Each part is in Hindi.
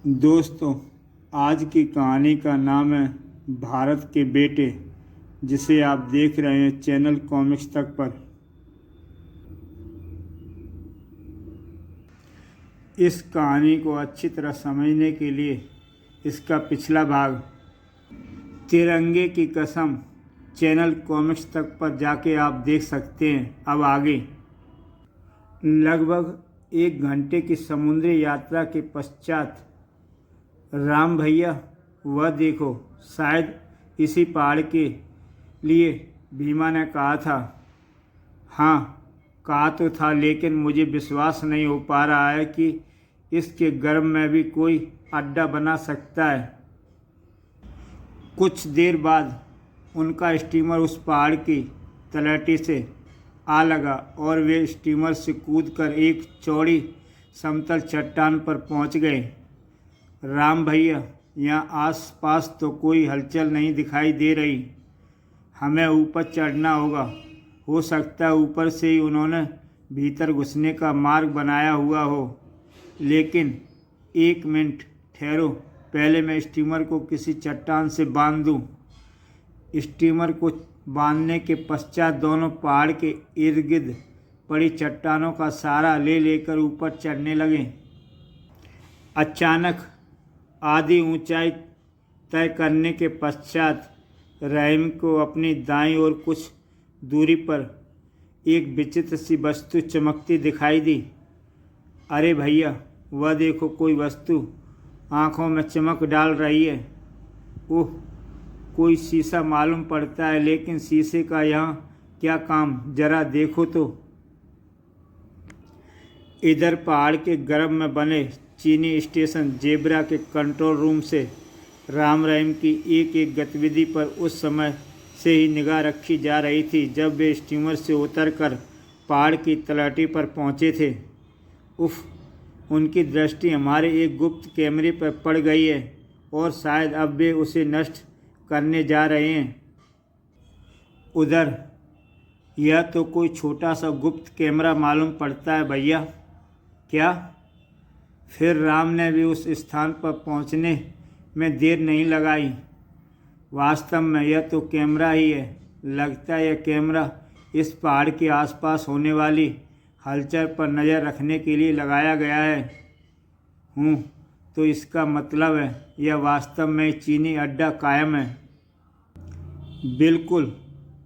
दोस्तों, आज की कहानी का नाम है भारत के बेटे, जिसे आप देख रहे हैं चैनल कॉमिक्स तक पर। इस कहानी को अच्छी तरह समझने के लिए इसका पिछला भाग तिरंगे की कसम चैनल कॉमिक्स तक पर जाके आप देख सकते हैं। अब आगे लगभग 1 घंटे की समुद्री यात्रा के पश्चात राम भैया, वह देखो, शायद इसी पहाड़ के लिए भीमा ने कहा था। हाँ, कहा तो था, लेकिन मुझे विश्वास नहीं हो पा रहा है कि इसके गर्भ में भी कोई अड्डा बना सकता है। कुछ देर बाद उनका स्टीमर उस पहाड़ की तलहटी से आ लगा और वे स्टीमर से कूदकर एक चौड़ी समतल चट्टान पर पहुंच गए। राम भैया, यहाँ आस-पास तो कोई हलचल नहीं दिखाई दे रही। हमें ऊपर चढ़ना होगा। हो सकता है ऊपर से ही उन्होंने भीतर घुसने का मार्ग बनाया हुआ हो। लेकिन 1 मिनट ठहरो, पहले मैं स्टीमर को किसी चट्टान से बांध दूँ। स्टीमर को बांधने के पश्चात दोनों पहाड़ के इर्द गिर्द पड़ी चट्टानों का सहारा ले लेकर ऊपर चढ़ने लगे। अचानक आधी ऊंचाई तय करने के पश्चात रहीम को अपनी दाईं ओर कुछ दूरी पर एक विचित्र सी वस्तु चमकती दिखाई दी। अरे भैया, वह देखो, कोई वस्तु आंखों में चमक डाल रही है। ओह, कोई शीशा मालूम पड़ता है, लेकिन शीशे का यहाँ क्या काम, जरा देखो तो। इधर पहाड़ के गर्भ में बने चीनी स्टेशन जेब्रा के कंट्रोल रूम से राम रहीम की एक एक गतिविधि पर उस समय से ही निगाह रखी जा रही थी जब वे स्टीमर से उतरकर पहाड़ की तलहटी पर पहुंचे थे। उफ, उनकी दृष्टि हमारे एक गुप्त कैमरे पर पड़ गई है और शायद अब वे उसे नष्ट करने जा रहे हैं। उधर, यह तो कोई छोटा सा गुप्त कैमरा मालूम पड़ता है भैया। क्या? फिर राम ने भी उस स्थान पर पहुंचने में देर नहीं लगाई। वास्तव में यह तो कैमरा ही है। लगता है यह कैमरा इस पहाड़ के आसपास होने वाली हलचल पर नज़र रखने के लिए लगाया गया है। तो इसका मतलब है यह वास्तव में चीनी अड्डा कायम है। बिल्कुल,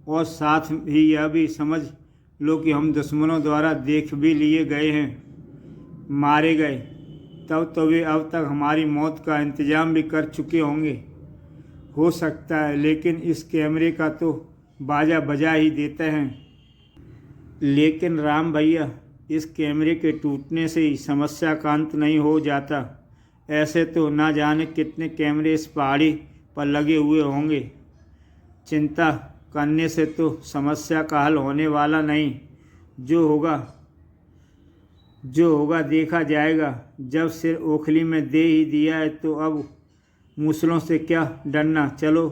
और साथ ही यह भी समझ लो कि हम दुश्मनों द्वारा देख भी लिए गए हैं, मारे गए। तब तो वे अब तक हमारी मौत का इंतज़ाम भी कर चुके होंगे। हो सकता है, लेकिन इस कैमरे का तो बाजा बजा ही देते हैं। लेकिन राम भैया, इस कैमरे के टूटने से ही समस्या का अंत नहीं हो जाता। ऐसे तो ना जाने कितने कैमरे इस पहाड़ी पर लगे हुए होंगे। चिंता करने से तो समस्या का हल होने वाला नहीं। जो होगा देखा जाएगा। जब सिर ओखली में दे ही दिया है तो अब मूसलों से क्या डरना। चलो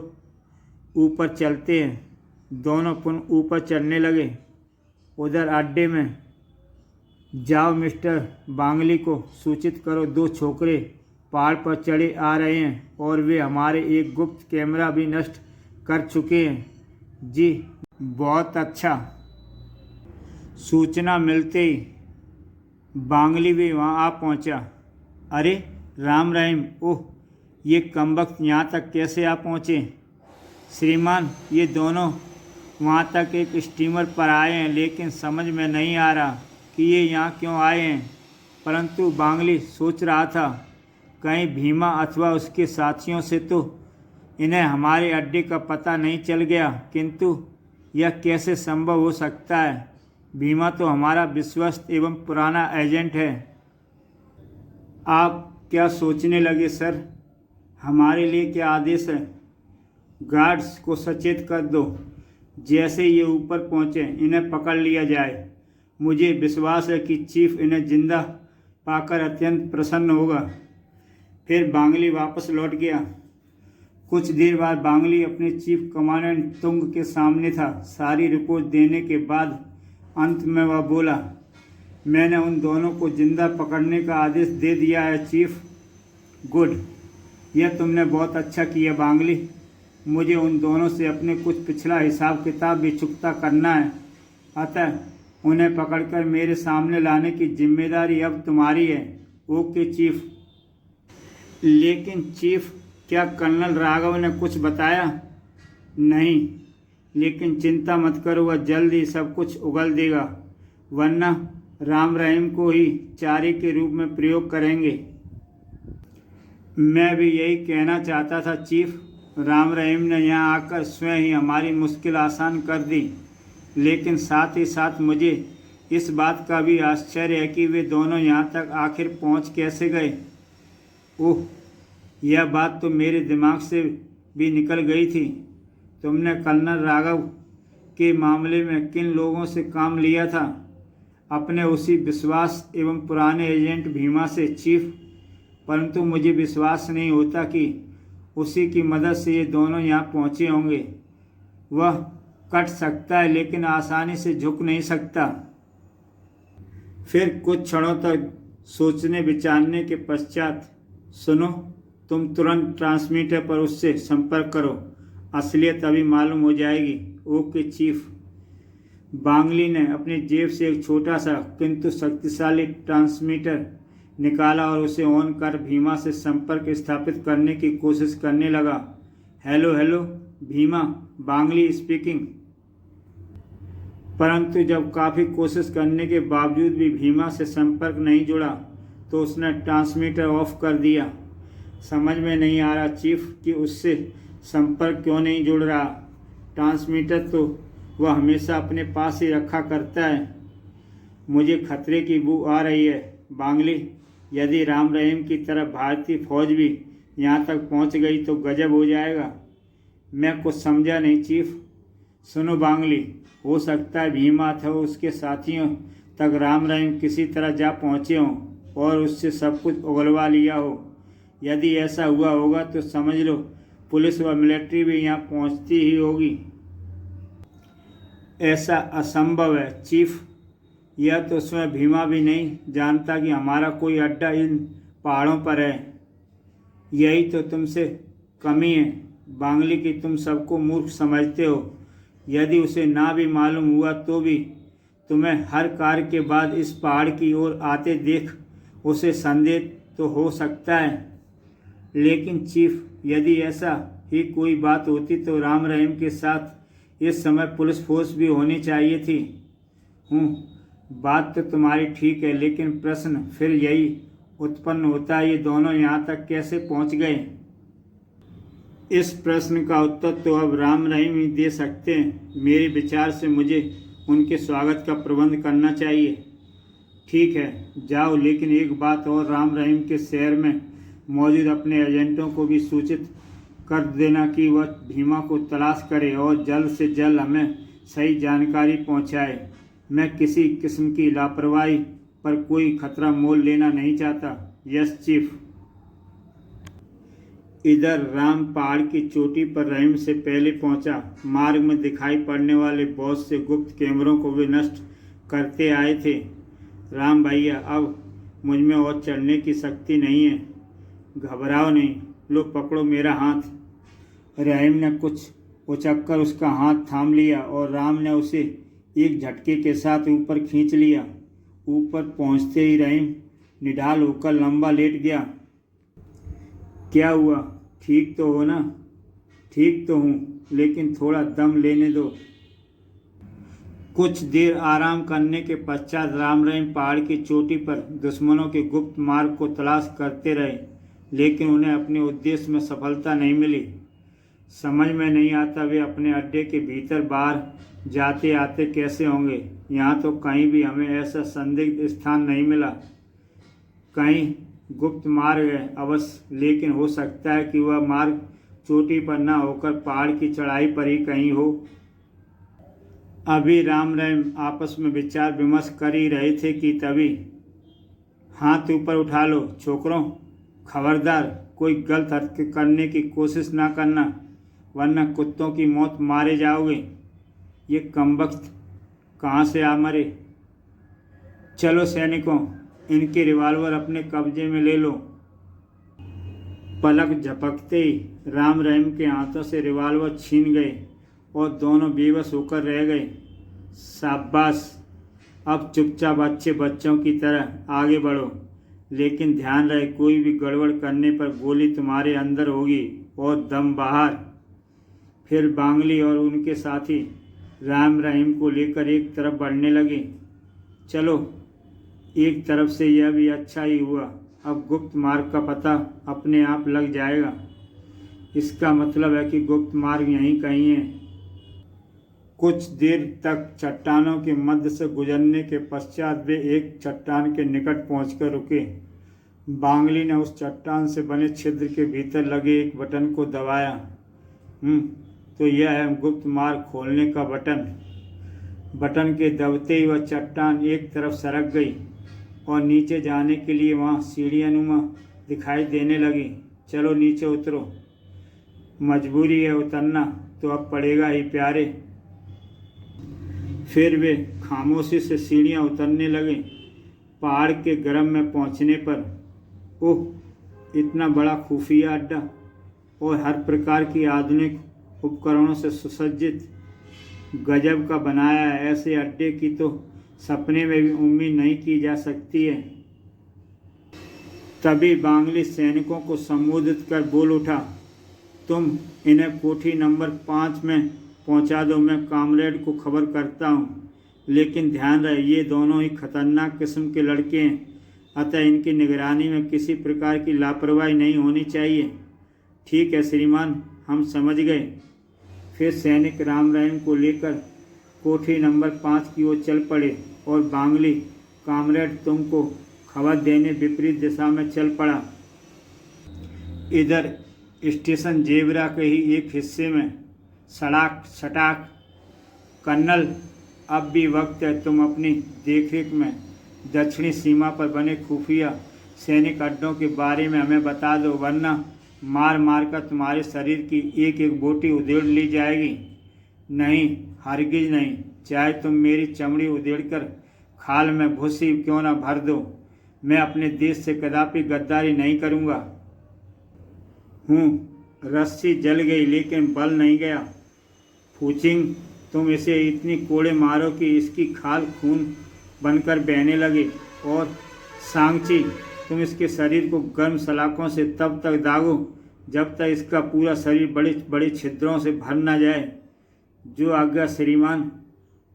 ऊपर चलते हैं। दोनों पुनः ऊपर चढ़ने लगे। उधर अड्डे में जाओ, मिस्टर बांगली को सूचित करो, 2 छोकरे पहाड़ पर चढ़े आ रहे हैं और वे हमारे एक गुप्त कैमरा भी नष्ट कर चुके हैं। जी, बहुत अच्छा। सूचना मिलते ही बांगली भी वहाँ आ पहुँचा। अरे राम रहीम, ओह, ये कमबख्त यहाँ तक कैसे आ पहुँचे? श्रीमान, ये दोनों वहाँ तक एक स्टीमर पर आए हैं, लेकिन समझ में नहीं आ रहा कि ये यहाँ क्यों आए हैं। परंतु बांगली सोच रहा था, कहीं भीमा अथवा उसके साथियों से तो इन्हें हमारे अड्डे का पता नहीं चल गया। किंतु यह कैसे संभव हो सकता है? भीमा तो हमारा विश्वस्त एवं पुराना एजेंट है। आप क्या सोचने लगे सर? हमारे लिए क्या आदेश है? गार्ड्स को सचेत कर दो, जैसे ये ऊपर पहुँचे इन्हें पकड़ लिया जाए। मुझे विश्वास है कि चीफ इन्हें जिंदा पाकर अत्यंत प्रसन्न होगा। फिर बांगली वापस लौट गया। कुछ देर बाद बांगली अपने चीफ कमांडेंट तुंग के सामने था। सारी रिपोर्ट देने के बाद अंत में वह बोला, मैंने उन दोनों को जिंदा पकड़ने का आदेश दे दिया है चीफ। गुड, यह तुमने बहुत अच्छा किया बांगली। मुझे उन दोनों से अपने कुछ पिछला हिसाब किताब भी चुकता करना है, अतः उन्हें पकड़कर मेरे सामने लाने की जिम्मेदारी अब तुम्हारी है। Okay chief. लेकिन चीफ, क्या कर्नल राघव ने कुछ बताया? नहीं, लेकिन चिंता मत करो, वह जल्द ही सब कुछ उगल देगा, वरना राम रहीम को ही चारे के रूप में प्रयोग करेंगे। मैं भी यही कहना चाहता था चीफ। राम रहीम ने यहाँ आकर स्वयं ही हमारी मुश्किल आसान कर दी, लेकिन साथ ही साथ मुझे इस बात का भी आश्चर्य है कि वे दोनों यहाँ तक आखिर पहुँच कैसे गए। ओह, यह बात तो मेरे दिमाग से भी निकल गई थी। तुमने कर्नल राघव के मामले में किन लोगों से काम लिया था? अपने उसी विश्वास एवं पुराने एजेंट भीमा से चीफ, परंतु मुझे विश्वास नहीं होता कि उसी की मदद से ये दोनों यहाँ पहुँचे होंगे। वह कट सकता है लेकिन आसानी से झुक नहीं सकता। फिर कुछ क्षणों तक सोचने विचारने के पश्चात, सुनो, तुम तुरंत ट्रांसमीटर पर उससे संपर्क करो, असलियत अभी मालूम हो जाएगी। Okay chief. बांगली ने अपनी जेब से एक छोटा सा किंतु शक्तिशाली ट्रांसमीटर निकाला और उसे ऑन कर भीमा से संपर्क स्थापित करने की कोशिश करने लगा। Hello hello Bhima, Bangli speaking. परंतु जब काफ़ी कोशिश करने के बावजूद भी भीमा से संपर्क नहीं जुड़ा तो उसने ट्रांसमीटर ऑफ कर दिया। समझ में नहीं आ रहा चीफ कि उससे संपर्क क्यों नहीं जुड़ रहा। ट्रांसमीटर तो वह हमेशा अपने पास ही रखा करता है। मुझे खतरे की बू आ रही है बांगली। यदि राम रहीम की तरह भारतीय फौज भी यहाँ तक पहुँच गई तो गजब हो जाएगा। मैं कुछ समझा नहीं चीफ। सुनो बांगली, हो सकता है भीमा अथवा उसके साथियों तक राम रहीम किसी तरह जा पहुँचे हों और उससे सब कुछ उगलवा लिया हो। यदि ऐसा हुआ होगा तो समझ लो पुलिस व मिलिट्री भी यहाँ पहुँचती ही होगी। ऐसा असंभव है चीफ। यह तो स्वयं भीमा भी नहीं जानता कि हमारा कोई अड्डा इन पहाड़ों पर है। यही तो तुमसे कमी है बांगली की, तुम सबको मूर्ख समझते हो। यदि उसे ना भी मालूम हुआ तो भी तुम्हें हर कार्य के बाद इस पहाड़ की ओर आते देख उसे संदेह तो हो सकता है। लेकिन चीफ, यदि ऐसा ही कोई बात होती तो राम रहीम के साथ इस समय पुलिस फोर्स भी होनी चाहिए थी। बात तो तुम्हारी ठीक है, लेकिन प्रश्न फिर यही उत्पन्न होता है, ये दोनों यहाँ तक कैसे पहुँच गए? इस प्रश्न का उत्तर तो अब राम रहीम ही दे सकते हैं। मेरे विचार से मुझे उनके स्वागत का प्रबंध करना चाहिए। ठीक है, जाओ, लेकिन एक बात और, राम रहीम के शहर में मौजूद अपने एजेंटों को भी सूचित कर देना कि वह भीमा को तलाश करे और जल्द से जल्द हमें सही जानकारी पहुंचाए। मैं किसी किस्म की लापरवाही पर कोई खतरा मोल लेना नहीं चाहता। Yes chief. इधर राम पहाड़ की चोटी पर रहीम से पहले पहुंचा। मार्ग में दिखाई पड़ने वाले बहुत से गुप्त कैमरों को वे नष्ट करते आए थे। राम भैया, अब मुझ में और चढ़ने की शक्ति नहीं है। घबराओ नहीं, लो पकड़ो मेरा हाथ। रहीम ने कुछ उचक्कर उसका हाथ थाम लिया और राम ने उसे एक झटके के साथ ऊपर खींच लिया। ऊपर पहुंचते ही रहीम निढाल होकर लंबा लेट गया। क्या हुआ, ठीक तो हो ना? ठीक तो हूँ, लेकिन थोड़ा दम लेने दो। कुछ देर आराम करने के पश्चात राम रहीम पहाड़ की चोटी पर दुश्मनों के गुप्त मार्ग को तलाश करते रहे, लेकिन उन्हें अपने उद्देश्य में सफलता नहीं मिली। समझ में नहीं आता वे अपने अड्डे के भीतर बाहर जाते आते कैसे होंगे। यहाँ तो कहीं भी हमें ऐसा संदिग्ध स्थान नहीं मिला। कहीं गुप्त मार्ग है अवश्य, लेकिन हो सकता है कि वह मार्ग चोटी पर न होकर पहाड़ की चढ़ाई पर ही कहीं हो। अभी राम रहीम आपस में विचार विमर्श कर ही रहे थे कि तभी, हाथ ऊपर उठा लो छोकरों, खबरदार कोई गलत हरकत करने की कोशिश ना करना, वरना कुत्तों की मौत मारे जाओगे। ये कमबख्त कहाँ से आ मरे। चलो सैनिकों, इनके रिवॉल्वर अपने कब्जे में ले लो। पलक झपकते ही राम रहीम के हाथों से रिवॉल्वर छीन गए और दोनों बेबस होकर रह गए। शाबाश, अब चुपचाप अच्छे बच्चों की तरह आगे बढ़ो, लेकिन ध्यान रहे कोई भी गड़बड़ करने पर गोली तुम्हारे अंदर होगी और दम बाहर। फिर बांगली और उनके साथी राम रहीम को लेकर एक तरफ बढ़ने लगे। चलो, एक तरफ से यह भी अच्छा ही हुआ, अब गुप्त मार्ग का पता अपने आप लग जाएगा। इसका मतलब है कि गुप्त मार्ग यहीं कहीं है। कुछ देर तक चट्टानों के मध्य से गुजरने के पश्चात वे एक चट्टान के निकट पहुंचकर रुके। बांगली ने उस चट्टान से बने छिद्र के भीतर लगे एक बटन को दबाया। तो यह है गुप्त मार्ग खोलने का बटन। बटन के दबते ही वह चट्टान एक तरफ सरक गई और नीचे जाने के लिए वहाँ सीढ़ियानुमा दिखाई देने लगी। चलो नीचे उतरो, मजबूरी है उतरना तो अब पड़ेगा ही प्यारे। फिर वे खामोशी से सीढ़ियाँ उतरने लगे। पहाड़ के गर्म में पहुँचने पर ओह, इतना बड़ा खुफिया अड्डा और हर प्रकार की आधुनिक उपकरणों से सुसज्जित, गजब का बनाया है। ऐसे अड्डे की तो सपने में भी उम्मीद नहीं की जा सकती है। तभी बांगली सैनिकों को संबोधित कर बोल उठा, तुम इन्हें कोठी नंबर 5 में पहुंचा दो, मैं कामरेड को खबर करता हूं। लेकिन ध्यान रहे ये दोनों ही खतरनाक किस्म के लड़के हैं, अतः इनकी निगरानी में किसी प्रकार की लापरवाही नहीं होनी चाहिए। ठीक है श्रीमान, हम समझ गए। फिर सैनिक राम रहीम को लेकर कोठी नंबर 5 की ओर चल पड़े और बांगली कामरेड तुमको खबर देने विपरीत दिशा में चल पड़ा। इधर स्टेशन जेबरा के ही एक हिस्से में सड़ाक सटाक, कर्नल अब भी वक्त है, तुम अपनी देखरेख में दक्षिणी सीमा पर बने खुफिया सैनिक अड्डों के बारे में हमें बता दो, वरना मार मार कर तुम्हारे शरीर की एक एक बोटी उधेड़ ली जाएगी। नहीं, हरगिज नहीं, चाहे तुम मेरी चमड़ी उधेड़कर खाल में भूसी क्यों न भर दो, मैं अपने देश से कदापि गद्दारी नहीं करूँगा। रस्सी जल गई लेकिन बल नहीं गया। फूचिंग, तुम इसे इतनी कोड़े मारो कि इसकी खाल खून बनकर बहने लगे, और सांगची, तुम इसके शरीर को गर्म सलाखों से तब तक दागो जब तक इसका पूरा शरीर बड़े बड़े छिद्रों से भर न जाए। जो आज्ञा श्रीमान।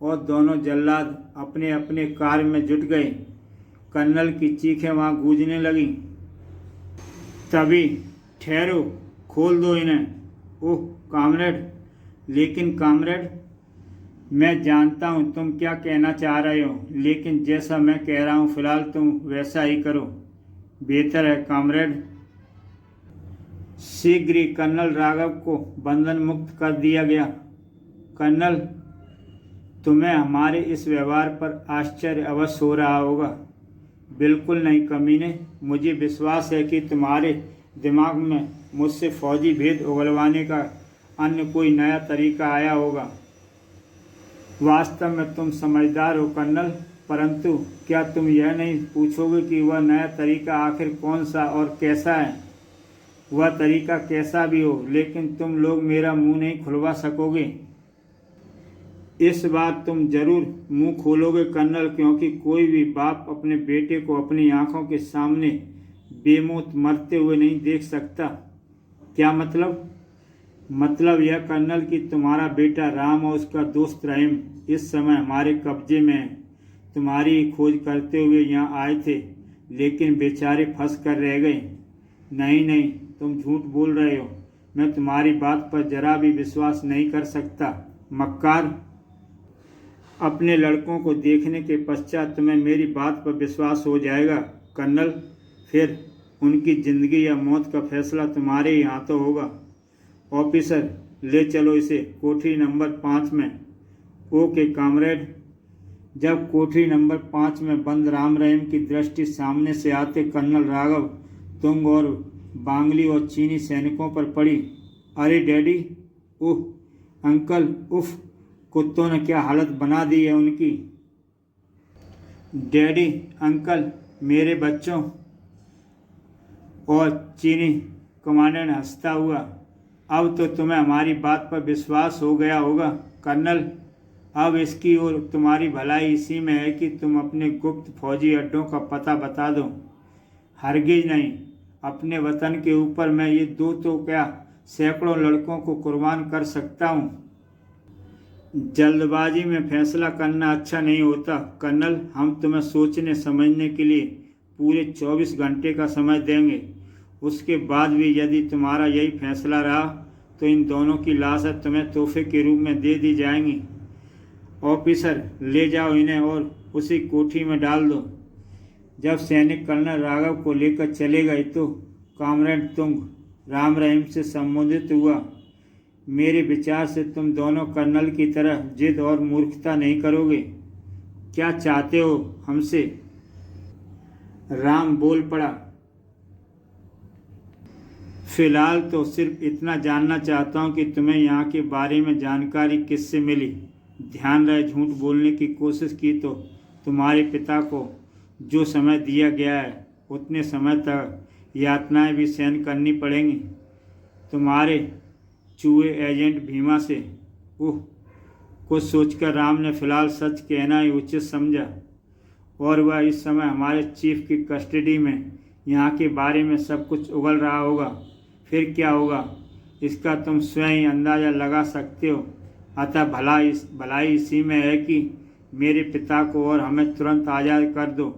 और दोनों जल्लाद अपने अपने कार्य में जुट गए। कर्नल की चीखें वहाँ गूंजने लगीं। तभी ठहरो, खोल दो इन्हें। ओह कामरेड, लेकिन कामरेड, मैं जानता हूँ तुम क्या कहना चाह रहे हो, लेकिन जैसा मैं कह रहा हूँ फिलहाल तुम वैसा ही करो, बेहतर है कामरेड। शीघ्र ही कर्नल राघव को बंधन मुक्त कर दिया गया। कर्नल, तुम्हें हमारे इस व्यवहार पर आश्चर्य अवश्य हो रहा होगा। बिल्कुल नहीं कमीने, मुझे विश्वास है कि तुम्हारे दिमाग में मुझसे फौजी भेद उगलवाने का अन्य कोई नया तरीका आया होगा। वास्तव में तुम समझदार हो कर्नल, परंतु क्या तुम यह नहीं पूछोगे कि वह नया तरीका आखिर कौन सा और कैसा है? वह तरीका कैसा भी हो, लेकिन तुम लोग मेरा मुंह नहीं खुलवा सकोगे। इस बार तुम जरूर मुंह खोलोगे कर्नल, क्योंकि कोई भी बाप अपने बेटे को अपनी आंखों के सामने बेमौत मरते हुए नहीं देख सकता। क्या मतलब? मतलब यह कर्नल कि तुम्हारा बेटा राम और उसका दोस्त रहीम इस समय हमारे कब्जे में है। तुम्हारी खोज करते हुए यहाँ आए थे, लेकिन बेचारे फंस कर रह गए। नहीं नहीं, तुम झूठ बोल रहे हो, मैं तुम्हारी बात पर जरा भी विश्वास नहीं कर सकता। मक्कार, अपने लड़कों को देखने के पश्चात तुम्हें मेरी बात पर विश्वास हो जाएगा कर्नल। फिर उनकी ज़िंदगी या मौत का फैसला तुम्हारे ही हाथों होगा। ऑफिसर, ले चलो इसे कोठरी नंबर 5 में। Okay comrade. जब कोठरी नंबर 5 में बंद राम रहीम की दृष्टि सामने से आते कर्नल राघव, तुंग और बांगली और चीनी सैनिकों पर पड़ी। अरे डैडी, उफ, अंकल, उफ, कुत्तों ने क्या हालत बना दी है उनकी। डैडी, अंकल, मेरे बच्चों। और चीनी कमांडेंट हंसता हुआ। अब तो तुम्हें हमारी बात पर विश्वास हो गया होगा कर्नल। अब इसकी और तुम्हारी भलाई इसी में है कि तुम अपने गुप्त फौजी अड्डों का पता बता दो। हरगिज नहीं। अपने वतन के ऊपर मैं ये दो तो क्या सैकड़ों लड़कों को कुर्बान कर सकता हूँ। जल्दबाजी में फैसला करना अच्छा नहीं होता कर्नल। हम तुम्हें सोचने समझने के लिए पूरे 24 घंटे का समय देंगे। उसके बाद भी यदि तुम्हारा यही फैसला रहा तो इन दोनों की लाशें तुम्हें तोहफे के रूप में दे दी जाएंगी। ऑफिसर, ले जाओ इन्हें और उसी कोठी में डाल दो। जब सैनिक कर्नल राघव को लेकर चले गए तो कॉमरेड तुंग राम रहीम से संबोधित हुआ। मेरे विचार से तुम दोनों कर्नल की तरह जिद और मूर्खता नहीं करोगे। क्या चाहते हो हमसे? राम बोल पड़ा। फिलहाल तो सिर्फ इतना जानना चाहता हूँ कि तुम्हें यहाँ के बारे में जानकारी किससे मिली। ध्यान रहे, झूठ बोलने की कोशिश की तो तुम्हारे पिता को जो समय दिया गया है उतने समय तक यातनाएं भी सहन करनी पड़ेंगी। तुम्हारे चूहे एजेंट भीमा से। कुछ सोचकर राम ने फिलहाल सच कहना ही उचित समझा, और वह इस समय हमारे चीफ की कस्टडी में यहाँ के बारे में सब कुछ उगल रहा होगा। फिर क्या होगा इसका तुम स्वयं ही अंदाज़ा लगा सकते हो। अतः भलाई इसी में है कि मेरे पिता को और हमें तुरंत आज़ाद कर दो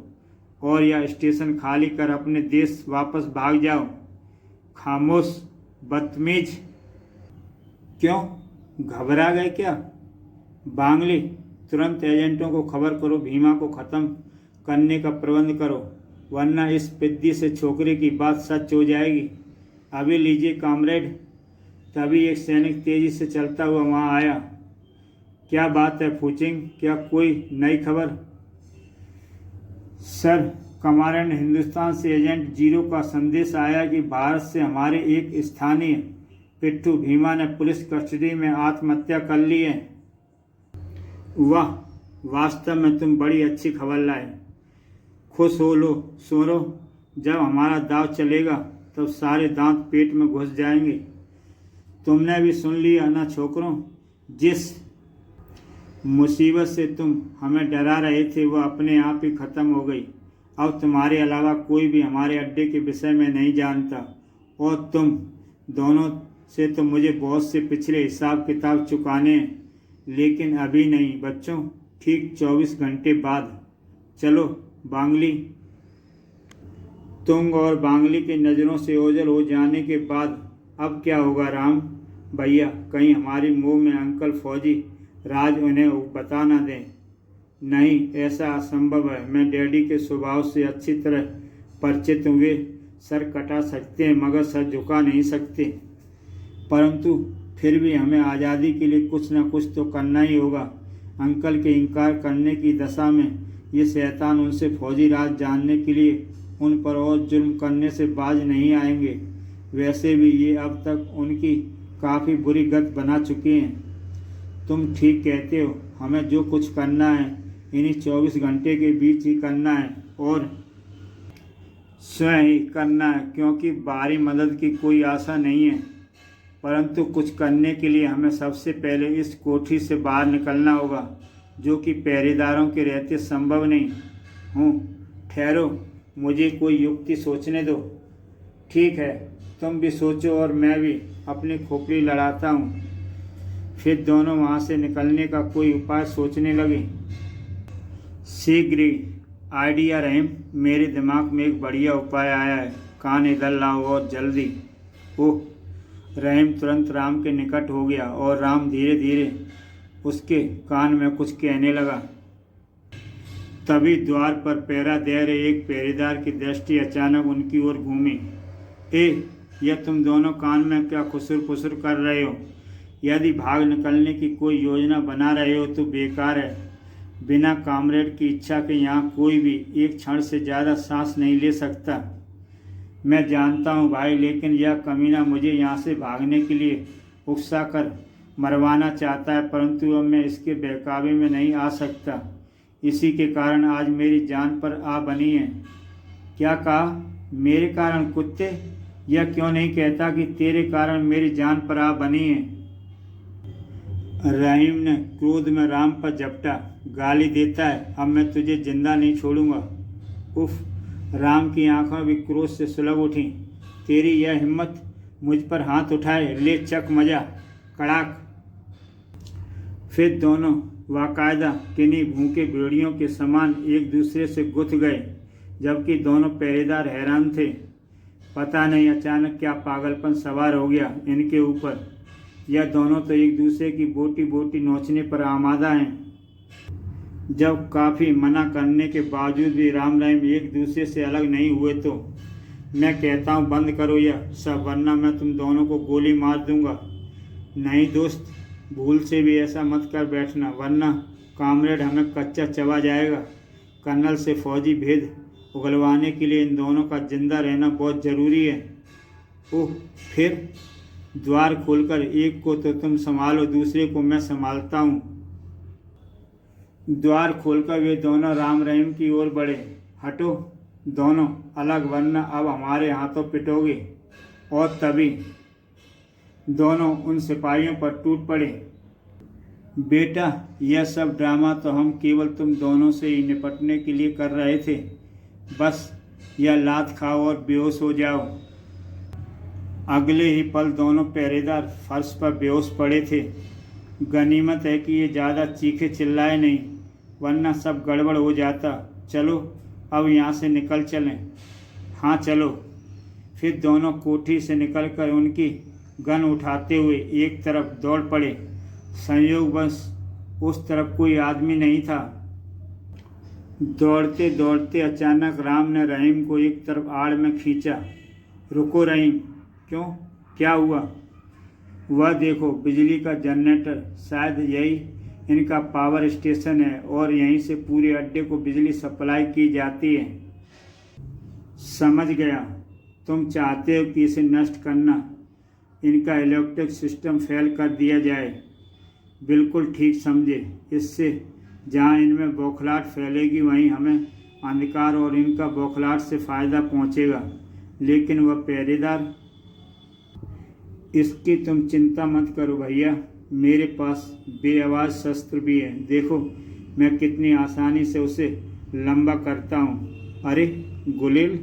और यह स्टेशन खाली कर अपने देश वापस भाग जाओ। खामोश बदतमीज। क्यों, घबरा गए क्या? बांगली, तुरंत एजेंटों को खबर करो, भीमा को ख़त्म करने का प्रबंध करो, वरना इस पिद्दी से छोकरे की बात सच हो जाएगी। अभी लीजिए कॉमरेड। तभी एक सैनिक तेजी से चलता हुआ वहाँ आया। क्या बात है फूचिंग, क्या कोई नई खबर? सर, कमांडेंट हिंदुस्तान से एजेंट 0 का संदेश आया कि भारत से हमारे एक स्थानीय पिट्ठू भीमा ने पुलिस कस्टडी में आत्महत्या कर ली है। वाह, वास्तव में तुम बड़ी अच्छी खबर लाए। खुश हो लो सोरो। जब हमारा दाव चलेगा तब सारे दांत पेट में घुस जाएंगे। तुमने भी सुन लिया ना छोकरों, जिस मुसीबत से तुम हमें डरा रहे थे वह अपने आप ही ख़त्म हो गई। अब तुम्हारे अलावा कोई भी हमारे अड्डे के विषय में नहीं जानता, और तुम दोनों से तो मुझे बहुत से पिछले हिसाब किताब चुकाने हैं, लेकिन अभी नहीं बच्चों, ठीक 24 घंटे बाद। चलो बांगली। तुंग और बांगली की नज़रों से ओझल हो जाने के बाद अब क्या होगा राम भैया? कहीं हमारी मुंह में अंकल फौजी राज उन्हें बता ना दें। नहीं, ऐसा असंभव है। मैं डैडी के स्वभाव से अच्छी तरह परिचित हुए सर कटा सकते हैं मगर सर झुका नहीं सकते। परंतु फिर भी हमें आज़ादी के लिए कुछ न कुछ तो करना ही होगा। अंकल के इनकार करने की दशा में ये शैतान उनसे फौजी राज जानने के लिए उन पर और जुल्म करने से बाज नहीं आएंगे। वैसे भी ये अब तक उनकी काफ़ी बुरी गत बना चुके हैं। तुम ठीक कहते हो, हमें जो कुछ करना है इन्हीं 24 घंटे के बीच ही करना है और स्वयं ही करना है, क्योंकि बाहरी मदद की कोई आशा नहीं है। परंतु कुछ करने के लिए हमें सबसे पहले इस कोठी से बाहर निकलना होगा, जो कि पहरेदारों के रहते संभव नहीं हूँ। ठहरो, मुझे कोई युक्ति सोचने दो। ठीक है, तुम भी सोचो और मैं भी अपनी खोपड़ी लड़ाता हूँ। फिर दोनों वहाँ से निकलने का कोई उपाय सोचने लगे। शीघ्र ही आइडिया रहीम, मेरे दिमाग में एक बढ़िया उपाय आया है। कान इधर लाओ और जल्दी। ओह, रहीम तुरंत राम के निकट हो गया और राम धीरे धीरे उसके कान में कुछ कहने लगा। तभी द्वार पर पहरा दे रहे एक पहरेदार की दृष्टि अचानक उनकी ओर घूमी। यह तुम दोनों कान में क्या खुसुर फुसुर कर रहे हो? यदि भाग निकलने की कोई योजना बना रहे हो तो बेकार है। बिना कामरेड की इच्छा के यहाँ कोई भी एक क्षण से ज़्यादा सांस नहीं ले सकता। मैं जानता हूँ भाई, लेकिन यह कमीना मुझे यहाँ से भागने के लिए उकसा कर मरवाना चाहता है, परंतु अब मैं इसके बहकावे में नहीं आ सकता। इसी के कारण आज मेरी जान पर आ बनी है। क्या कहा? मेरे कारण कुत्ते? यह क्यों नहीं कहता कि तेरे कारण मेरी जान पनाह बनी है। रहीम ने क्रोध में राम पर झपटा। गाली देता है, अब मैं तुझे जिंदा नहीं छोड़ूंगा। उफ! राम की आंखों भी क्रोध से सुलग उठी। तेरी यह हिम्मत मुझ पर हाथ उठाए, ले चक मजा। कड़ाक! फिर दोनों बाकायदा किन्हीं भूखे भेड़ियों के समान एक दूसरे से गुथ गए, जबकि दोनों पहरेदार हैरान थे। पता नहीं अचानक क्या पागलपन सवार हो गया इनके ऊपर। यह दोनों तो एक दूसरे की बोटी बोटी नोचने पर आमादा हैं। जब काफ़ी मना करने के बावजूद भी राम रहीम एक दूसरे से अलग नहीं हुए तो मैं कहता हूँ बंद करो यह सब, वरना मैं तुम दोनों को गोली मार दूंगा। नहीं दोस्त, भूल से भी ऐसा मत कर बैठना, वरना कामरेड हमें कच्चा चबा जाएगा। कर्नल से फौजी भेद उगलवाने के लिए इन दोनों का जिंदा रहना बहुत ज़रूरी है। ओह! फिर द्वार खोलकर एक को तो तुम संभालो, दूसरे को मैं संभालता हूँ। द्वार खोलकर वे दोनों राम रहीम की ओर बढ़े। हटो दोनों अलग, वरना अब हमारे हाथों पिटोगे। और तभी दोनों उन सिपाहियों पर टूट पड़े। बेटा, यह सब ड्रामा तो हम केवल तुम दोनों से ही निपटने के लिए कर रहे थे। बस यह लात खाओ और बेहोश हो जाओ। अगले ही पल दोनों पहरेदार फर्श पर बेहोश पड़े थे। गनीमत है कि ये ज़्यादा चीखे चिल्लाए नहीं, वरना सब गड़बड़ हो जाता। चलो अब यहाँ से निकल चलें। हाँ चलो। फिर दोनों कोठी से निकलकर उनकी गन उठाते हुए एक तरफ दौड़ पड़े। संयोगवश उस तरफ कोई आदमी नहीं था। दौड़ते दौड़ते अचानक राम ने रहीम को एक तरफ आड़ में खींचा। रुको रहीम! क्यों, क्या हुआ? वह देखो, बिजली का जनरेटर। शायद यही इनका पावर स्टेशन है और यहीं से पूरे अड्डे को बिजली सप्लाई की जाती है। समझ गया, तुम चाहते हो कि इसे नष्ट करना, इनका इलेक्ट्रिक सिस्टम फेल कर दिया जाए। बिल्कुल ठीक समझे। इससे जहाँ इनमें बौखलाहट फैलेगी वहीं हमें अंधकार और इनका बौखलाहट से फ़ायदा पहुँचेगा। लेकिन वह पहरेदार, इसकी तुम चिंता मत करो भैया, मेरे पास बेआवाज़ शस्त्र भी है। देखो मैं कितनी आसानी से उसे लंबा करता हूँ। अरे गुलेल!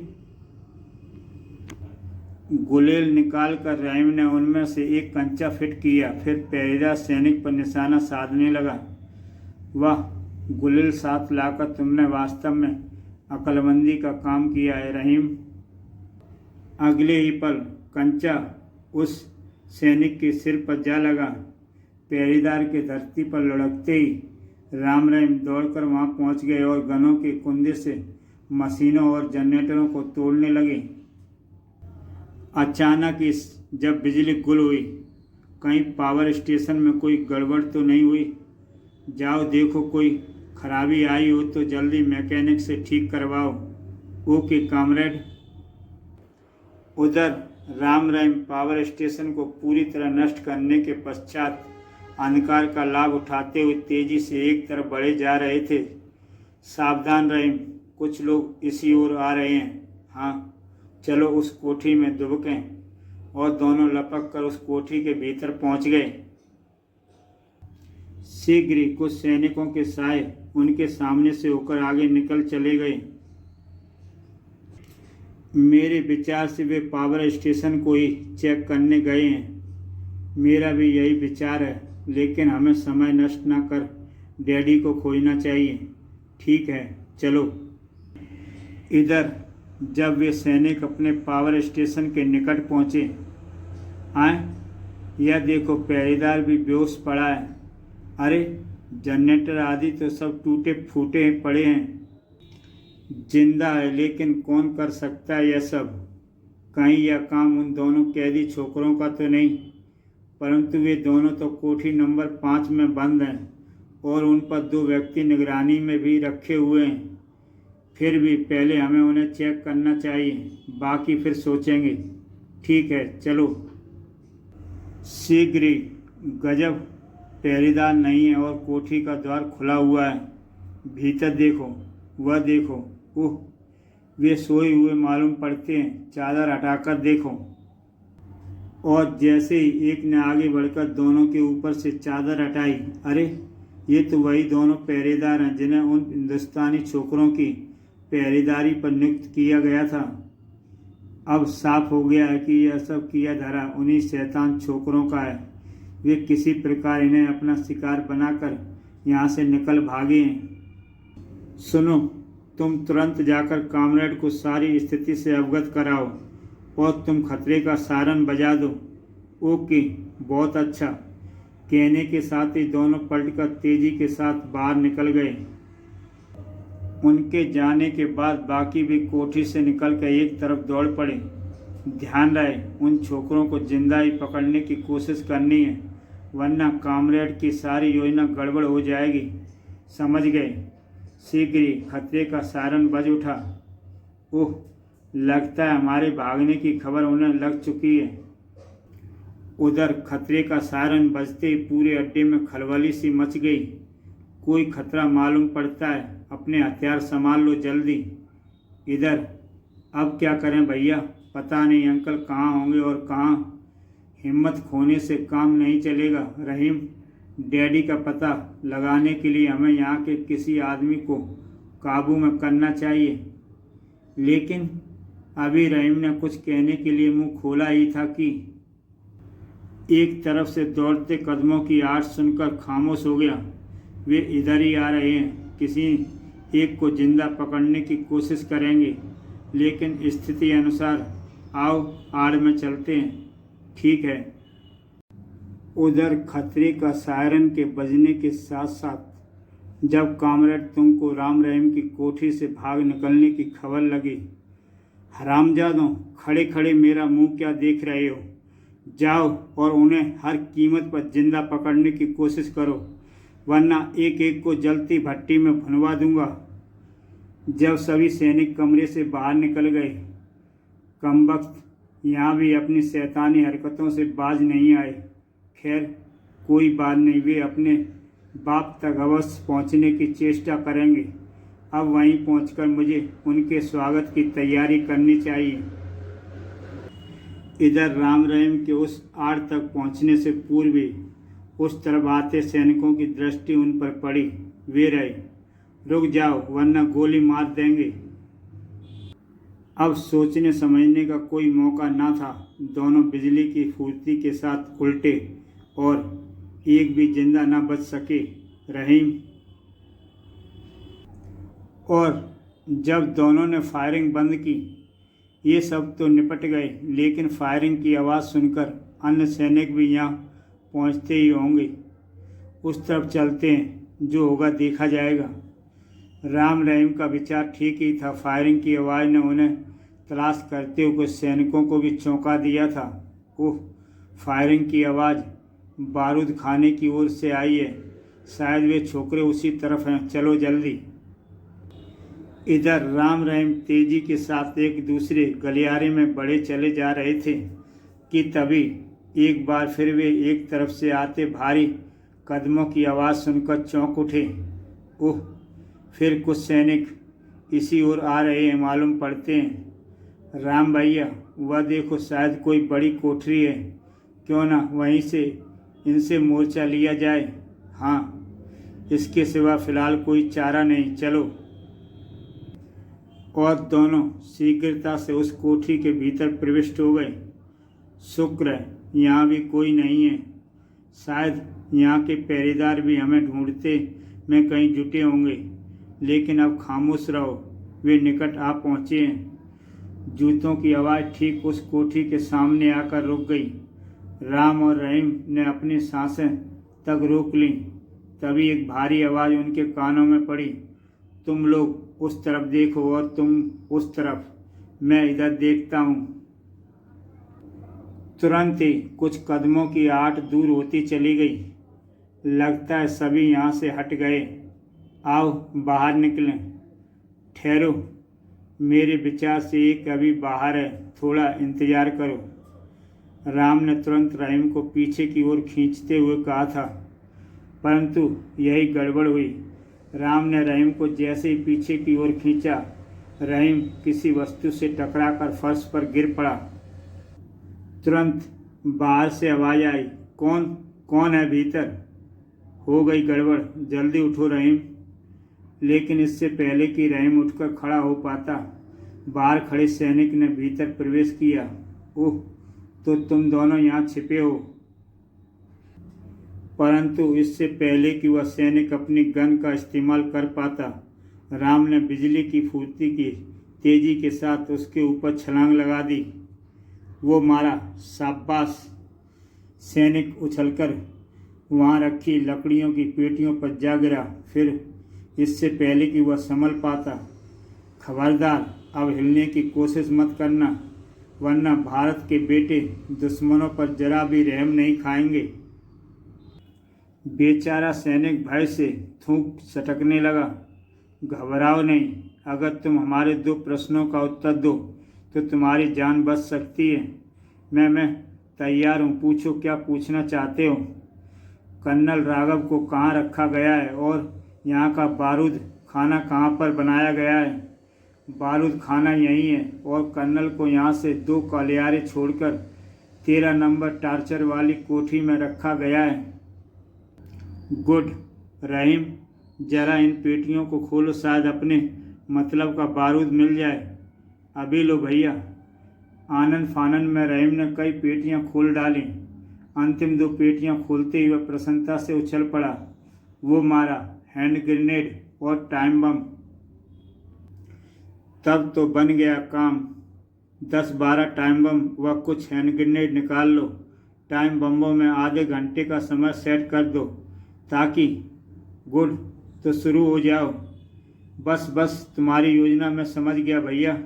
गुलेल निकाल कर रहीम ने उनमें से एक कंचा फिट किया। फिर पहरेदार सैनिक पर निशाना साधने लगा। वाह गुलेल, साथ लाकर तुमने वास्तव में अक्लमंदी का काम किया है रहीम। अगले ही पल कंचा उस सैनिक के सिर पर जा लगा। पहरेदार के धरती पर लुढ़कते ही राम रहीम दौड़कर वहां पहुंच गए और गनों के कुंदे से मशीनों और जनरेटरों को तोड़ने लगे। अचानक जब बिजली गुल हुई, कहीं पावर स्टेशन में कोई गड़बड़ तो नहीं हुई? जाओ देखो, कोई खराबी आई हो तो जल्दी मैकेनिक से ठीक करवाओ। Okay comrade. उधर राम रहीम पावर स्टेशन को पूरी तरह नष्ट करने के पश्चात अंधकार का लाभ उठाते हुए तेजी से एक तरफ बढ़े जा रहे थे। सावधान रहीम, कुछ लोग इसी ओर आ रहे हैं। हाँ चलो उस कोठी में दुबकें। और दोनों लपक कर उस कोठी के भीतर पहुंच गए। शीघ्र ही कुछ सैनिकों के साए उनके सामने से होकर आगे निकल चले गए। मेरे विचार से वे पावर स्टेशन को ही चेक करने गए हैं। मेरा भी यही विचार है, लेकिन हमें समय नष्ट न कर डैडी को खोजना चाहिए। ठीक है चलो। इधर जब वे सैनिक अपने पावर स्टेशन के निकट पहुंचे, आए यह देखो पहरेदार भी बेहोश पड़ा है। अरे जनरेटर आदि तो सब टूटे फूटे पड़े हैं। जिंदा है, लेकिन कौन कर सकता है यह सब? कहीं यह काम उन दोनों कैदी छोकरों का तो नहीं? परंतु वे दोनों तो कोठी नंबर 5 में बंद हैं और उन पर 2 व्यक्ति निगरानी में भी रखे हुए हैं। फिर भी पहले हमें उन्हें चेक करना चाहिए, बाकी फिर सोचेंगे। ठीक है चलो। शीघ्र ही गजब, पहरेदार नहीं है और कोठी का द्वार खुला हुआ है। भीतर देखो, वह देखो। ओह, वे सोए हुए मालूम पड़ते हैं, चादर हटाकर देखो। और जैसे ही एक ने आगे बढ़कर दोनों के ऊपर से चादर हटाई, अरे ये तो वही दोनों पहरेदार हैं जिन्हें उन हिंदुस्तानी छोकरों की पहरेदारी पर नियुक्त किया गया था। अब साफ हो गया है कि यह सब किया धरा उन्हीं शैतान छोकरों का है। वे किसी प्रकार इन्हें अपना शिकार बनाकर यहाँ से निकल भागे हैं। सुनो, तुम तुरंत जाकर कामरेड को सारी स्थिति से अवगत कराओ और तुम खतरे का सायरन बजा दो। ओके, बहुत अच्छा। कहने के साथ ही दोनों पलटकर तेजी के साथ बाहर निकल गए। उनके जाने के बाद बाकी भी कोठी से निकलकर एक तरफ दौड़ पड़े। ध्यान रहे, उन छोकरों को जिंदा ही पकड़ने की कोशिश करनी है, वरना कामरेड की सारी योजना गड़बड़ हो जाएगी। समझ गए? शीघ्र ही खतरे का सायरन बज उठा। ओह, लगता है हमारे भागने की खबर उन्हें लग चुकी है। उधर खतरे का सायरन बजते ही पूरे अड्डे में खलबली सी मच गई। कोई खतरा मालूम पड़ता है, अपने हथियार संभाल लो जल्दी। इधर अब क्या करें भैया, पता नहीं अंकल कहाँ होंगे और कहाँ। हिम्मत खोने से काम नहीं चलेगा रहीम। डैडी का पता लगाने के लिए हमें यहाँ के किसी आदमी को काबू में करना चाहिए। लेकिन अभी रहीम ने कुछ कहने के लिए मुंह खोला ही था कि एक तरफ से दौड़ते कदमों की आवाज़ सुनकर खामोश हो गया। वे इधर ही आ रहे हैं, किसी एक को जिंदा पकड़ने की कोशिश करेंगे, लेकिन स्थिति अनुसार आओ आड़ में चलते हैं। ठीक है। उधर खतरे का सायरन के बजने के साथ साथ जब कामरेड तुमको राम रहीम की कोठी से भाग निकलने की खबर लगी, हरामजादों, खड़े खड़े मेरा मुंह क्या देख रहे हो? जाओ और उन्हें हर कीमत पर जिंदा पकड़ने की कोशिश करो, वरना एक एक को जलती भट्टी में भुनवा दूंगा। जब सभी सैनिक कमरे से बाहर निकल गए, कमबख्त यहाँ भी अपनी शैतानी हरकतों से बाज नहीं आए। खैर कोई बात नहीं, वे अपने बाप तक अवश्य पहुँचने की चेष्टा करेंगे। अब वहीं पहुंचकर मुझे उनके स्वागत की तैयारी करनी चाहिए। इधर राम रहीम के उस आड़ तक पहुंचने से पूर्व ही उस तरफ आते सैनिकों की दृष्टि उन पर पड़ी। वे रहे, रुक जाओ वरना गोली मार देंगे। अब सोचने समझने का कोई मौका ना था। दोनों बिजली की फुर्ती के साथ उल्टे और एक भी जिंदा न बच सके। रहीम और जब दोनों ने फायरिंग बंद की, ये सब तो निपट गए, लेकिन फायरिंग की आवाज़ सुनकर अन्य सैनिक भी यहाँ पहुँचते ही होंगे। उस तरफ चलते हैं, जो होगा देखा जाएगा। राम रहीम का विचार ठीक ही था। फायरिंग की आवाज़ ने उन्हें तलाश करते हुए कुछ सैनिकों को भी चौंका दिया था। ओह, फायरिंग की आवाज़ बारूद खाने की ओर से आई है। शायद वे छोकरे उसी तरफ हैं, चलो जल्दी। इधर राम रहीम तेजी के साथ एक दूसरे गलियारे में बढ़े चले जा रहे थे कि तभी एक बार फिर वे एक तरफ से आते भारी कदमों की आवाज़ सुनकर चौंक उठे। ओह, फिर कुछ सैनिक इसी ओर आ रहे हैं मालूम पड़ते हैं। राम भैया, वह देखो, शायद कोई बड़ी कोठरी है। क्यों ना वहीं से इनसे मोर्चा लिया जाए। हाँ, इसके सिवा फिलहाल कोई चारा नहीं, चलो। और दोनों शीघ्रता से उस कोठरी के भीतर प्रविष्ट हो गए। शुक्र है यहाँ भी कोई नहीं है। शायद यहाँ के पहरेदार भी हमें ढूंढते में कहीं जुटे होंगे, लेकिन अब खामोश रहो। वे निकट आ पहुँचे हैं। जूतों की आवाज़ ठीक उस कोठरी के सामने आकर रुक गई। राम और रहीम ने अपनी सांसें तक रोक लीं। तभी एक भारी आवाज़ उनके कानों में पड़ी, तुम लोग उस तरफ देखो और तुम उस तरफ, मैं इधर देखता हूँ। तुरंत ही कुछ कदमों की आट दूर होती चली गई। लगता है सभी यहाँ से हट गए। आओ बाहर निकलें। ठहरो, मेरे विचार से एक अभी बाहर है, थोड़ा इंतज़ार करो। राम ने तुरंत रहीम को पीछे की ओर खींचते हुए कहा था, परंतु यही गड़बड़ हुई। राम ने रहीम को जैसे ही पीछे की ओर खींचा, रहीम किसी वस्तु से टकराकर फर्श पर गिर पड़ा। तुरंत बाहर से आवाज आई, कौन कौन है भीतर? हो गई गड़बड़, जल्दी उठो रहीम। लेकिन इससे पहले कि रहीम उठकर खड़ा हो पाता, बाहर खड़े सैनिक ने भीतर प्रवेश किया। ओह, तो तुम दोनों यहाँ छिपे हो। परंतु इससे पहले कि वह सैनिक अपनी गन का इस्तेमाल कर पाता, राम ने बिजली की फुर्ती की तेजी के साथ उसके ऊपर छलांग लगा दी। वो मारा, शाबाश। सैनिक उछलकर वहाँ रखी लकड़ियों की पेटियों पर जा गिरा। फिर इससे पहले कि वह संभल पाता, खबरदार, अब हिलने की कोशिश मत करना, वरना भारत के बेटे दुश्मनों पर जरा भी रहम नहीं खाएंगे। बेचारा सैनिक भय से थूक सटकने लगा। घबराओ नहीं, अगर तुम हमारे 2 प्रश्नों का उत्तर दो तो तुम्हारी जान बच सकती है। मैं तैयार हूँ, पूछो क्या पूछना चाहते हो। कर्नल राघव को कहाँ रखा गया है और यहाँ का बारूद खाना कहाँ पर बनाया गया है? बारूद खाना यही है और कर्नल को यहाँ से 2 गलियारे छोड़कर 13 नंबर टार्चर वाली कोठी में रखा गया है। गुड। रहीम, जरा इन पेटियों को खोलो, शायद अपने मतलब का बारूद मिल जाए। अभी लो भैया। आनंद फानन में रहीम ने कई पेटियां खोल डाली। अंतिम 2 पेटियां खोलते ही वह प्रसन्नता से उछल पड़ा। वो मारा, हैंड ग्रेनेड और टाइम बम। तब तो बन गया काम। 10-12 टाइम बम व कुछ हैंड ग्रेनेड निकाल लो। टाइम बमों में आधे घंटे का समय सेट कर दो ताकि गुड, तो शुरू हो जाओ। बस तुम्हारी योजना मैं समझ गया भैया।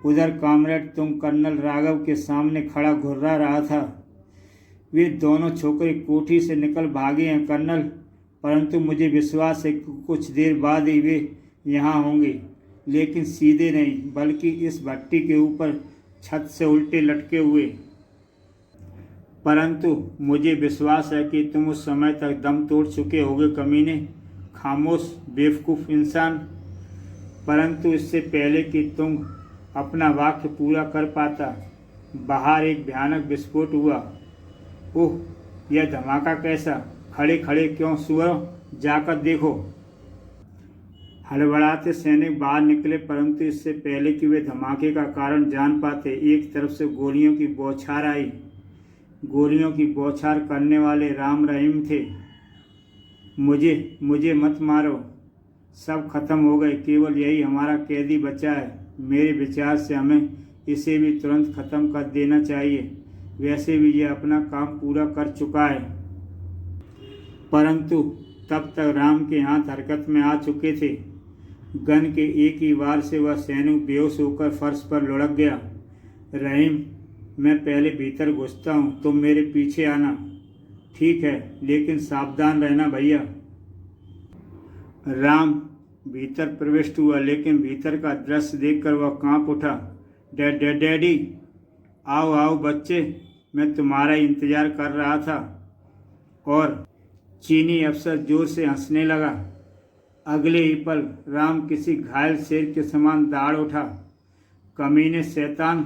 उधर कॉमरेड तुम कर्नल राघव के सामने खड़ा घुर्रा रहा था। वे दोनों छोकरे कोठी से निकल भागे हैं कर्नल, परंतु मुझे विश्वास है कि कुछ देर बाद ही वे यहाँ होंगे, लेकिन सीधे नहीं बल्कि इस भट्टी के ऊपर छत से उल्टे लटके हुए। परंतु मुझे विश्वास है कि तुम उस समय तक दम तोड़ चुके होगे कमीने, खामोश बेवकूफ़ इंसान। परंतु इससे पहले कि तुम अपना वाक्य पूरा कर पाता, बाहर एक भयानक विस्फोट हुआ। ओह, यह धमाका कैसा? खड़े खड़े क्यों सुअरों, जाकर देखो। हड़बड़ाते सैनिक बाहर निकले, परंतु इससे पहले कि वे धमाके का कारण जान पाते, एक तरफ से गोलियों की बौछार आई। गोलियों की बौछार करने वाले राम रहीम थे। मुझे मत मारो, सब खत्म हो गए, केवल यही हमारा कैदी बचा है। मेरे विचार से हमें इसे भी तुरंत खत्म कर देना चाहिए। वैसे भी यह अपना काम पूरा कर चुका है। परंतु तब तक राम के हाथ हरकत में आ चुके थे। गन के एक ही वार से वह सैनिक बेहोश होकर फर्श पर लुढ़क गया। रहीम, मैं पहले भीतर घुसता हूँ, तुम मेरे पीछे आना। ठीक है, लेकिन सावधान रहना भैया। राम भीतर प्रविष्ट हुआ, लेकिन भीतर का दृश्य देखकर वह कांप उठा। डैडी, आओ आओ बच्चे, मैं तुम्हारा इंतजार कर रहा था। और चीनी अफसर जोर से हंसने लगा। अगले ही पल राम किसी घायल शेर के समान दाड़ उठा। कमीने शैतान,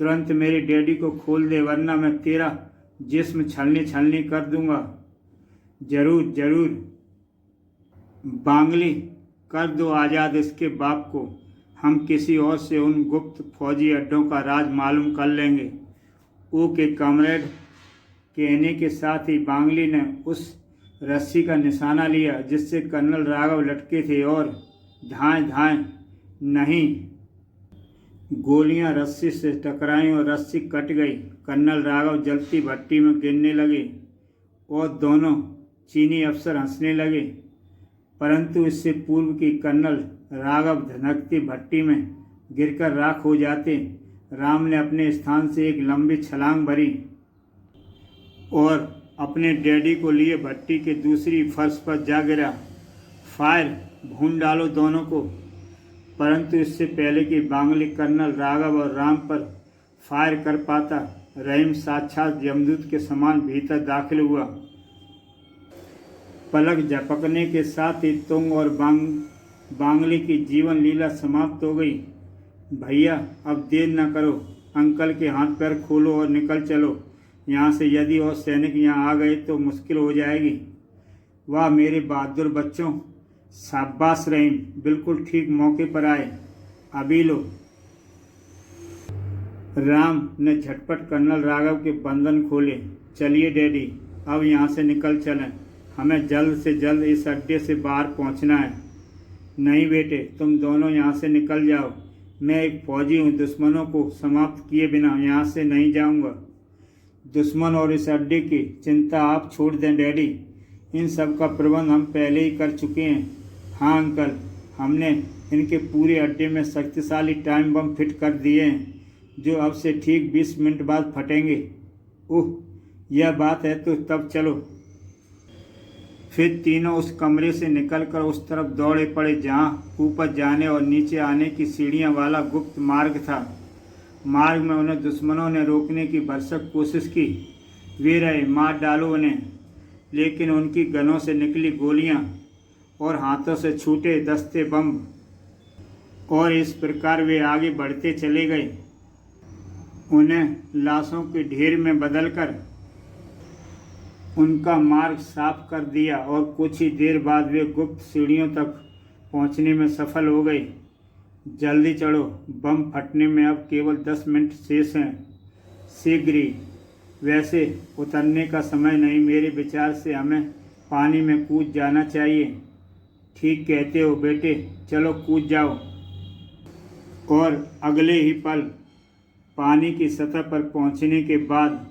तुरंत मेरे डैडी को खोल दे, वरना मैं तेरा जिस्म छलनी कर दूंगा। जरूर। बांगली, कर दो आज़ाद इसके बाप को। हम किसी और से उन गुप्त फौजी अड्डों का राज मालूम कर लेंगे। Okay comrade. कहने के साथ ही बांगली ने उस रस्सी का निशाना लिया जिससे कर्नल राघव लटके थे और धाएं नहीं, गोलियां रस्सी से टकराईं और रस्सी कट गई। कर्नल राघव जलती भट्टी में गिरने लगे और दोनों चीनी अफसर हंसने लगे। परंतु इससे पूर्व कि कर्नल राघव धधकती भट्टी में गिरकर राख हो जाते, राम ने अपने स्थान से एक लंबी छलांग भरी और अपने डैडी को लिए भट्टी के दूसरी फर्श पर जा गिरा। फायर, भून डालो दोनों को। परंतु इससे पहले कि बांगली कर्नल राघव और राम पर फायर कर पाता, रहीम साक्षात यमदूत के समान भीतर दाखिल हुआ। पलक झपकने के साथ ही तुंग और बांग्ले की जीवन लीला समाप्त हो गई। भैया अब देर न करो, अंकल के हाथ पैर खोलो और निकल चलो यहाँ से। यदि और सैनिक यहाँ आ गए तो मुश्किल हो जाएगी। वाह मेरे बहादुर बच्चों, शाबाश रहीम, बिल्कुल ठीक मौके पर आए। अभी लो। राम ने झटपट कर्नल राघव के बंधन खोले। चलिए डैडी, अब यहाँ से निकल चलें, हमें जल्द से जल्द इस अड्डे से बाहर पहुँचना है। नहीं बेटे, तुम दोनों यहाँ से निकल जाओ। मैं एक फौजी हूँ, दुश्मनों को समाप्त किए बिना यहाँ से नहीं जाऊँगा। दुश्मन और इस अड्डे की चिंता आप छोड़ दें डैडी, इन सब का प्रबंध हम पहले ही कर चुके हैं। हाँ अंकल, हमने इनके पूरे अड्डे में शक्तिशाली टाइम बम फिट कर दिए हैं जो अब से ठीक 20 मिनट बाद फटेंगे। ओह, यह बात है तो तब चलो। फिर तीनों उस कमरे से निकलकर उस तरफ दौड़े पड़े जहाँ ऊपर जाने और नीचे आने की सीढ़ियाँ वाला गुप्त मार्ग था। मार्ग में उन्हें दुश्मनों ने रोकने की भरसक कोशिश की। वे रहे, मार डालो उन्हें, लेकिन उनकी गनों से निकली गोलियां और हाथों से छूटे दस्ते बम, और इस प्रकार वे आगे बढ़ते चले गए, उन्हें लाशों के ढेर में बदलकर उनका मार्ग साफ कर दिया। और कुछ ही देर बाद वे गुप्त सीढ़ियों तक पहुंचने में सफल हो गए। जल्दी चढ़ो, बम फटने में अब केवल 10 मिनट शेष हैं। शीघ्र ही। वैसे उतरने का समय नहीं, मेरे विचार से हमें पानी में कूद जाना चाहिए। ठीक कहते हो बेटे, चलो कूद जाओ। और अगले ही पल पानी की सतह पर पहुंचने के बाद,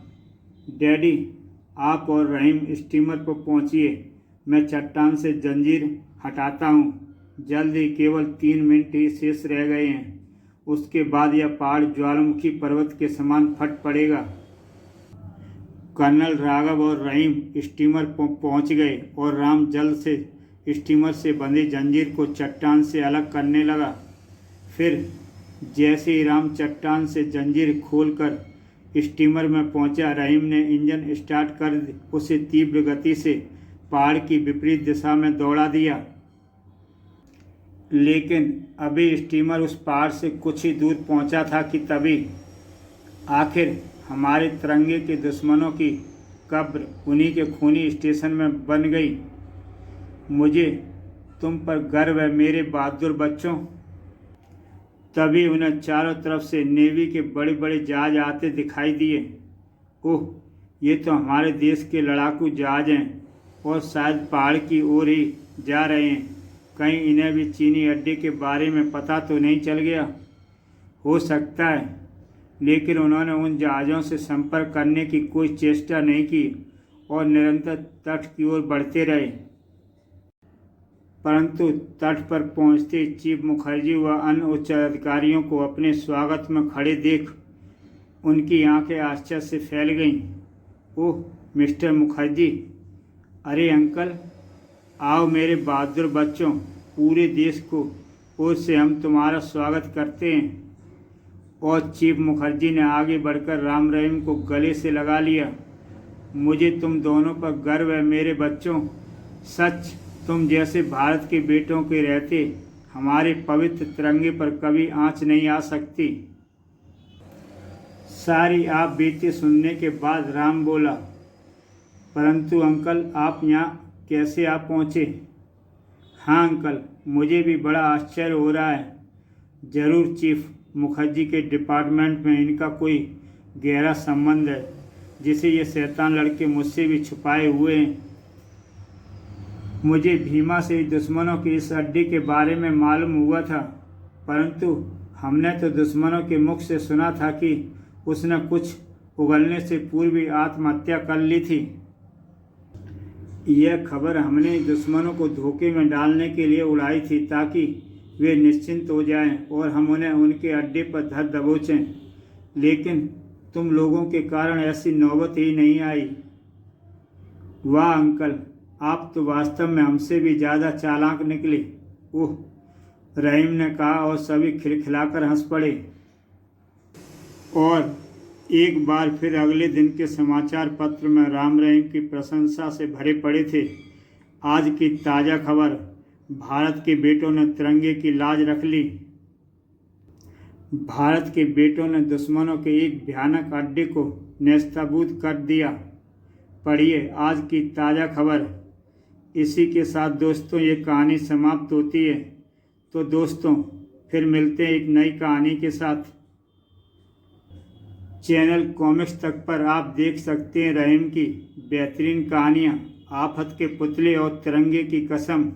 डैडी आप और रहीम स्टीमर पर पहुंचिए, मैं चट्टान से जंजीर हटाता हूं। जल्दी, केवल 3 मिनट ही शेष रह गए हैं। उसके बाद यह पहाड़ ज्वालामुखी पर्वत के समान फट पड़ेगा। कर्नल राघव और रहीम स्टीमर पर पहुंच गए और राम जल्द से स्टीमर से बंधी जंजीर को चट्टान से अलग करने लगा। फिर जैसे ही राम चट्टान से जंजीर खोलकर स्टीमर में पहुंचा, रहीम ने इंजन स्टार्ट कर उसे तीव्र गति से पहाड़ की विपरीत दिशा में दौड़ा दिया। लेकिन अभी स्टीमर उस पहाड़ से कुछ ही दूर पहुंचा था कि तभी आखिर हमारे तिरंगे के दुश्मनों की कब्र उन्हीं के खूनी स्टेशन में बन गई। मुझे तुम पर गर्व है मेरे बहादुर बच्चों। तभी उन्हें चारों तरफ से नेवी के बड़े बड़े जहाज आते दिखाई दिए। ओह, ये तो हमारे देश के लड़ाकू जहाज हैं और शायद पहाड़ की ओर ही जा रहे हैं। कहीं इन्हें भी चीनी अड्डे के बारे में पता तो नहीं चल गया? हो सकता है, लेकिन उन्होंने उन जहाज़ों से संपर्क करने की कोई चेष्टा नहीं की और निरंतर तट की ओर बढ़ते रहे। परंतु तट पर पहुंचते चीफ मुखर्जी व अन्य उच्च अधिकारियों को अपने स्वागत में खड़े देख उनकी आंखें आश्चर्य से फैल गईं। ओह मिस्टर मुखर्जी, अरे अंकल, आओ मेरे बहादुर बच्चों, पूरे देश को ओर से हम तुम्हारा स्वागत करते हैं। और चीफ मुखर्जी ने आगे बढ़कर राम रहीम को गले से लगा लिया। मुझे तुम दोनों पर गर्व है मेरे बच्चों। सच, तुम जैसे भारत के बेटों के रहते हमारे पवित्र तिरंगे पर कभी आंच नहीं आ सकती। सारी आप बीती सुनने के बाद राम बोला, परंतु अंकल आप यहाँ कैसे आ पहुँचे? हाँ अंकल, मुझे भी बड़ा आश्चर्य हो रहा है। जरूर चीफ मुखर्जी के डिपार्टमेंट में इनका कोई गहरा संबंध है जिसे ये शैतान लड़के मुझसे भी छुपाए हुए हैं। मुझे भीमा से दुश्मनों के इस अड्डे के बारे में मालूम हुआ था, परंतु हमने तो दुश्मनों के मुख से सुना था कि उसने कुछ उगलने से पूर्व ही आत्महत्या कर ली थी। यह खबर हमने दुश्मनों को धोखे में डालने के लिए उड़ाई थी ताकि वे निश्चिंत हो जाएं और हम उन्हें उनके अड्डे पर धर दबोचें, लेकिन तुम लोगों के कारण ऐसी नौबत ही नहीं आई। वाह अंकल, आप तो वास्तव में हमसे भी ज़्यादा चालाक निकले। ओह, रहीम ने कहा और सभी खिलखिलाकर हंस पड़े। और एक बार फिर अगले दिन के समाचार पत्र में राम रहीम की प्रशंसा से भरे पड़े थे। आज की ताज़ा खबर, भारत के बेटों ने तिरंगे की लाज रख ली। भारत के बेटों ने दुश्मनों के एक भयानक अड्डे को नेस्तनाबूद कर दिया। पढ़िए आज की ताज़ा खबर। इसी के साथ दोस्तों ये कहानी समाप्त होती है। तो दोस्तों फिर मिलते हैं एक नई कहानी के साथ। चैनल कॉमिक्स तक पर आप देख सकते हैं रहीम की बेहतरीन कहानियाँ, आफत के पुतले और तिरंगे की कसम।